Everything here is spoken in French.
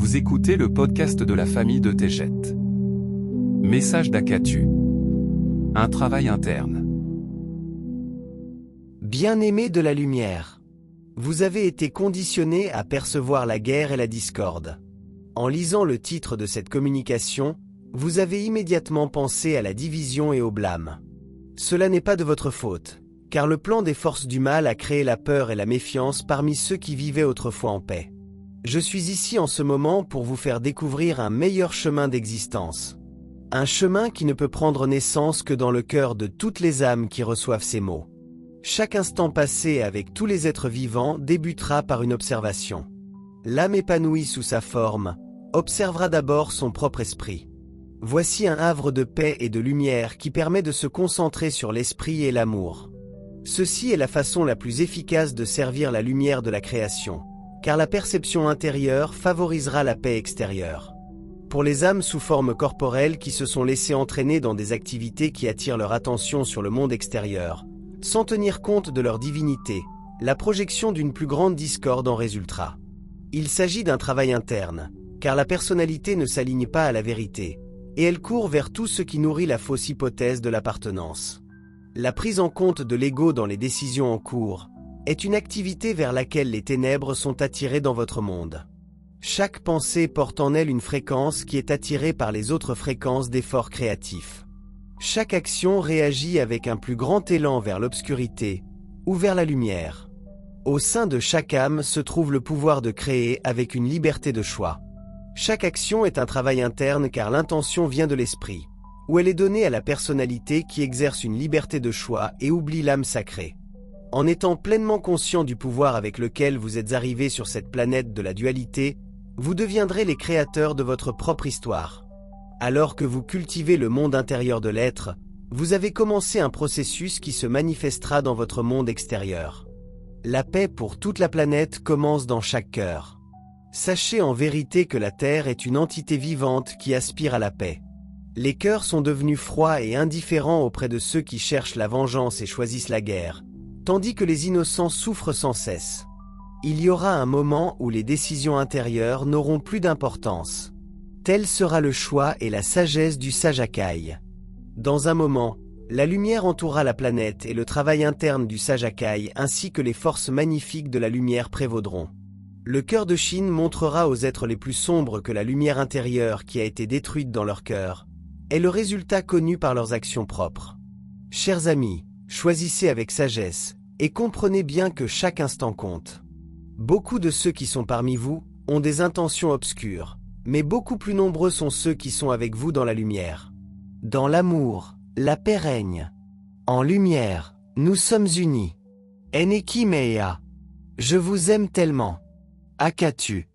Vous écoutez le podcast de la famille de Tejet. Message d'Akatu. Un travail interne. Bien-aimés de la lumière, vous avez été conditionnés à percevoir la guerre et la discorde. En lisant le titre de cette communication, vous avez immédiatement pensé à la division et au blâme. Cela n'est pas de votre faute, car le plan des forces du mal a créé la peur et la méfiance parmi ceux qui vivaient autrefois en paix. Je suis ici en ce moment pour vous faire découvrir un meilleur chemin d'existence. Un chemin qui ne peut prendre naissance que dans le cœur de toutes les âmes qui reçoivent ces mots. Chaque instant passé avec tous les êtres vivants débutera par une observation. L'âme épanouie sous sa forme observera d'abord son propre esprit. Voici un havre de paix et de lumière qui permet de se concentrer sur l'esprit et l'amour. Ceci est la façon la plus efficace de servir la lumière de la création, car la perception intérieure favorisera la paix extérieure. Pour les âmes sous forme corporelle qui se sont laissées entraîner dans des activités qui attirent leur attention sur le monde extérieur, sans tenir compte de leur divinité, la projection d'une plus grande discorde en résultera. Il s'agit d'un travail interne, car la personnalité ne s'aligne pas à la vérité, et elle court vers tout ce qui nourrit la fausse hypothèse de l'appartenance. La prise en compte de l'ego dans les décisions en cours est une activité vers laquelle les ténèbres sont attirées dans votre monde. Chaque pensée porte en elle une fréquence qui est attirée par les autres fréquences d'efforts créatifs. Chaque action réagit avec un plus grand élan vers l'obscurité ou vers la lumière. Au sein de chaque âme se trouve le pouvoir de créer avec une liberté de choix. Chaque action est un travail interne car l'intention vient de l'esprit, où elle est donnée à la personnalité qui exerce une liberté de choix et oublie l'âme sacrée. En étant pleinement conscient du pouvoir avec lequel vous êtes arrivés sur cette planète de la dualité, vous deviendrez les créateurs de votre propre histoire. Alors que vous cultivez le monde intérieur de l'être, vous avez commencé un processus qui se manifestera dans votre monde extérieur. La paix pour toute la planète commence dans chaque cœur. Sachez en vérité que la Terre est une entité vivante qui aspire à la paix. Les cœurs sont devenus froids et indifférents auprès de ceux qui cherchent la vengeance et choisissent la guerre, tandis que les innocents souffrent sans cesse. Il y aura un moment où les décisions intérieures n'auront plus d'importance. Tel sera le choix et la sagesse du sage Akai. Dans un moment, la lumière entourera la planète et le travail interne du sage Akai ainsi que les forces magnifiques de la lumière prévaudront. Le cœur de Chine montrera aux êtres les plus sombres que la lumière intérieure qui a été détruite dans leur cœur est le résultat connu par leurs actions propres. Chers amis, choisissez avec sagesse et comprenez bien que chaque instant compte. Beaucoup de ceux qui sont parmi vous ont des intentions obscures, mais beaucoup plus nombreux sont ceux qui sont avec vous dans la lumière. Dans l'amour, la paix règne. En lumière, nous sommes unis. Eneki Meia. Je vous aime tellement. Akatu.